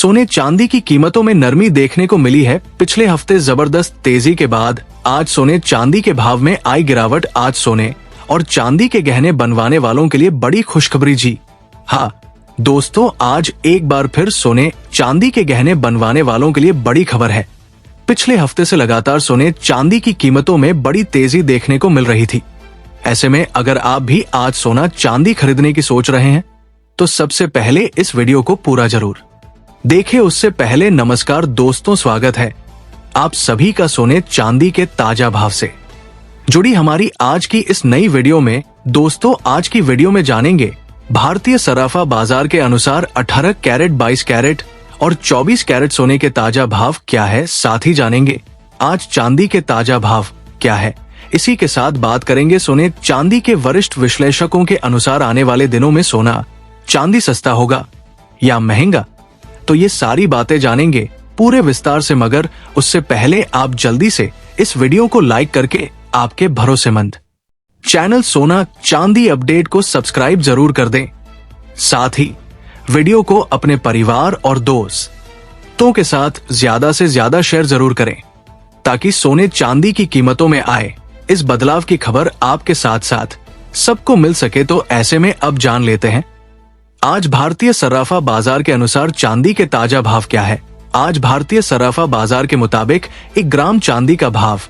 सोने चांदी की कीमतों में नरमी देखने को मिली है। पिछले हफ्ते जबरदस्त तेजी के बाद आज सोने चांदी के भाव में आई गिरावट आज सोने और चांदी के गहने बनवाने वालों के लिए बड़ी खुशखबरी जी हाँ दोस्तों, आज एक बार फिर सोने चांदी के गहने बनवाने वालों के लिए बड़ी खबर है। पिछले हफ्ते से लगातार सोने चांदी की कीमतों में बड़ी तेजी देखने को मिल रही थी। ऐसे में अगर आप भी आज सोना चांदी खरीदने की सोच रहे हैं तो सबसे पहले इस वीडियो को पूरा जरूर देखिए। उससे पहले नमस्कार दोस्तों, स्वागत है आप सभी का सोने चांदी के ताजा भाव से जुड़ी हमारी आज की इस नई वीडियो में। दोस्तों, आज की वीडियो में जानेंगे भारतीय सराफा बाजार के अनुसार 18 कैरेट, 22 कैरेट और 24 कैरेट सोने के ताजा भाव क्या है। साथ ही जानेंगे आज चांदी के ताजा भाव क्या है। इसी के साथ बात करेंगे सोने चांदी के वरिष्ठ विश्लेषकों के अनुसार आने वाले दिनों में सोना चांदी सस्ता होगा या महंगा। तो ये सारी बातें जानेंगे पूरे विस्तार से, मगर उससे पहले आप जल्दी से इस वीडियो को लाइक करके आपके भरोसेमंद चैनल सोना चांदी अपडेट को सब्सक्राइब जरूर कर दें। साथ ही वीडियो को अपने परिवार और दोस्तों के साथ ज्यादा से ज्यादा शेयर जरूर करें ताकि सोने चांदी की कीमतों में आए इस बदलाव की खबर आपके साथ साथ सबको मिल सके। तो ऐसे में अब जान लेते हैं आज भारतीय सराफा बाजार के अनुसार चांदी के ताजा भाव क्या है। आज भारतीय सराफा बाजार के मुताबिक 1 ग्राम चांदी का भाव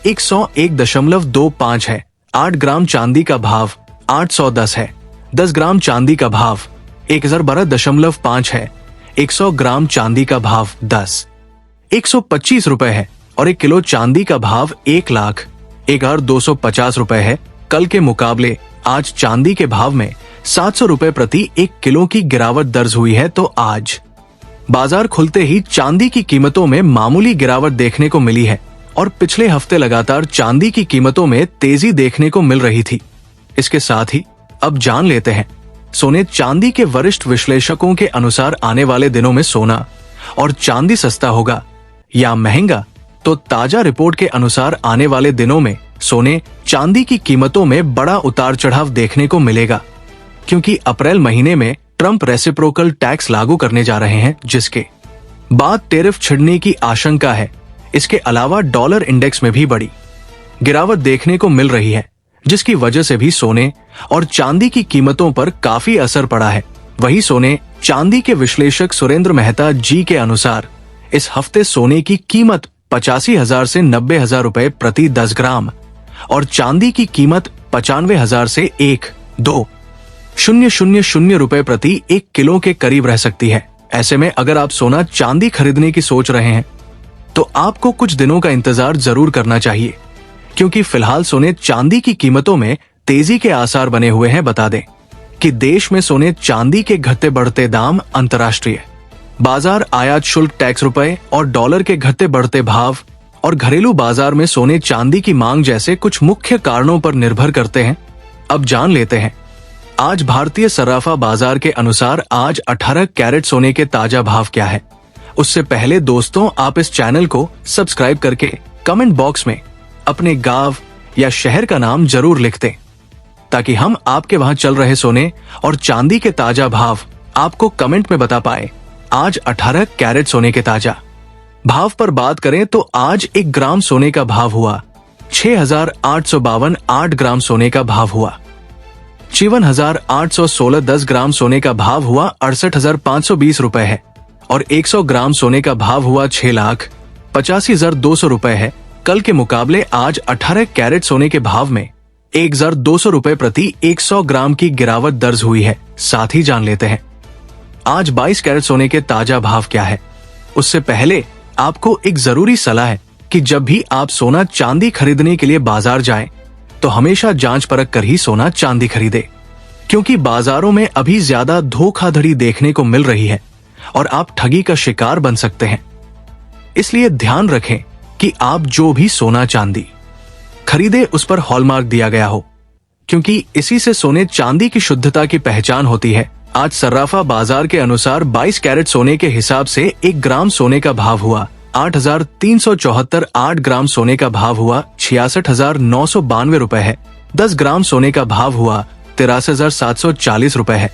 101.25 है। 8 ग्राम चांदी का भाव 810 है। 10 ग्राम चांदी का भाव 1012.5 है। 100 ग्राम चांदी का भाव 125 रुपए है और 1 किलो चांदी का भाव 1,01,250 रुपए है। कल के मुकाबले आज चांदी के भाव में 700 रुपए प्रति 1 किलो की गिरावट दर्ज हुई है। तो आज बाजार खुलते ही चांदी की कीमतों में मामूली गिरावट देखने को मिली है और पिछले हफ्ते लगातार चांदी की कीमतों में तेजी देखने को मिल रही थी। इसके साथ ही अब जान लेते हैं सोने चांदी के वरिष्ठ विश्लेषकों के अनुसार आने वाले दिनों में सोना और चांदी सस्ता होगा या महंगा। तो ताजा रिपोर्ट के अनुसार आने वाले दिनों में सोने चांदी की कीमतों में बड़ा उतार चढ़ाव देखने को मिलेगा, क्योंकि अप्रैल महीने में ट्रंप रेसिप्रोकल टैक्स लागू करने जा रहे हैं, जिसके बाद टैरिफ छिड़ने की आशंका है। इसके अलावा डॉलर इंडेक्स में भी बड़ी गिरावट देखने को मिल रही है, जिसकी वजह से भी सोने और चांदी की कीमतों पर काफी असर पड़ा है। वहीं सोने चांदी के विश्लेषक सुरेंद्र मेहता जी के अनुसार इस हफ्ते सोने की कीमत 85,000 से 90,000 रुपए प्रति 10 ग्राम और चांदी की कीमत 95,000 से 1,2,000 रुपए प्रति 1 किलो के करीब रह सकती है। ऐसे में अगर आप सोना चांदी खरीदने की सोच रहे हैं तो आपको कुछ दिनों का इंतजार जरूर करना चाहिए, क्योंकि फिलहाल सोने चांदी की कीमतों में तेजी के आसार बने हुए हैं। बता दें कि देश में सोने चांदी के घटते बढ़ते दाम, अंतर्राष्ट्रीय बाजार, आयात शुल्क, टैक्स, रुपए और डॉलर के घटते बढ़ते भाव और घरेलू बाजार में सोने चांदी की मांग जैसे कुछ मुख्य कारणों पर निर्भर करते हैं। अब जान लेते हैं आज भारतीय सराफा बाजार के अनुसार आज 18 कैरेट सोने के ताजा भाव क्या है। उससे पहले दोस्तों, आप इस चैनल को सब्सक्राइब करके कमेंट बॉक्स में अपने गांव या शहर का नाम जरूर लिख दें, ताकि हम आपके वहां चल रहे सोने और चांदी के ताजा भाव आपको कमेंट में बता पाए। आज 18 कैरेट सोने के ताजा भाव पर बात करें तो आज 1 ग्राम सोने का भाव हुआ 6,852। 8 ग्राम सोने का भाव हुआ 52,816। 10 ग्राम सोने का भाव हुआ 68,520 रुपए है और 100 ग्राम सोने का भाव हुआ 6,85,200 रुपए है। कल के मुकाबले आज 18 कैरेट सोने के भाव में 1,200 रुपए प्रति 100 ग्राम की गिरावट दर्ज हुई है। साथ ही जान लेते हैं आज 22 कैरेट सोने के ताजा भाव क्या है। उससे पहले आपको एक जरूरी सलाह है कि जब भी आप सोना चांदी खरीदने के लिए बाजार जाएं, तो हमेशा जांच परख कर ही सोना चांदी खरीदे, क्योंकि बाजारों में अभी ज्यादा धोखाधड़ी देखने को मिल रही है और आप ठगी का शिकार बन सकते हैं। इसलिए ध्यान रखें कि आप जो भी सोना चांदी खरीदे उस पर हॉलमार्क दिया गया हो, क्योंकि इसी से सोने चांदी की शुद्धता की पहचान होती है। आज सराफा बाजार के अनुसार 22 कैरेट सोने के हिसाब से 1 ग्राम सोने का भाव हुआ 8,374। 8 ग्राम सोने का भाव हुआ 66,992 रुपए है। 10 ग्राम सोने का भाव हुआ 83,740 रुपए है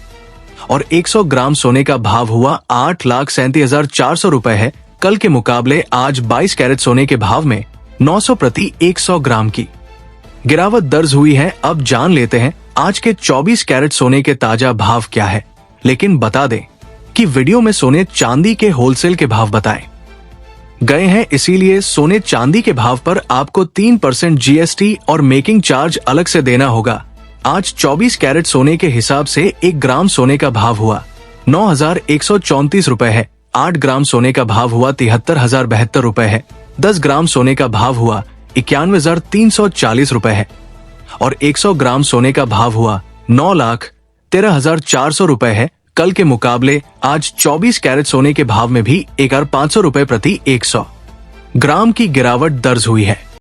और 100 ग्राम सोने का भाव हुआ 8,37,400 रुपए है। कल के मुकाबले आज 22 कैरेट सोने के भाव में 900 प्रति 100 ग्राम की गिरावट दर्ज हुई है। अब जान लेते हैं आज के 24 कैरेट सोने के ताजा भाव क्या है। लेकिन बता दें कि वीडियो में सोने चांदी के होलसेल के भाव बताए गए हैं, इसीलिए सोने चांदी के भाव पर आपको 3% जीएसटी और मेकिंग चार्ज अलग से देना होगा। आज 24 कैरेट सोने के हिसाब से 1 ग्राम सोने का भाव हुआ 9,134 रुपए है। 8 ग्राम सोने का भाव हुआ 73,072 रुपए है। 10 ग्राम सोने का भाव हुआ 91,340 रुपए है और 100 ग्राम सोने का भाव हुआ 9,13,400 रुपए है। कल के मुकाबले आज 24 कैरेट सोने के भाव में भी 1,500 रुपए प्रति 100 ग्राम की गिरावट दर्ज हुई है।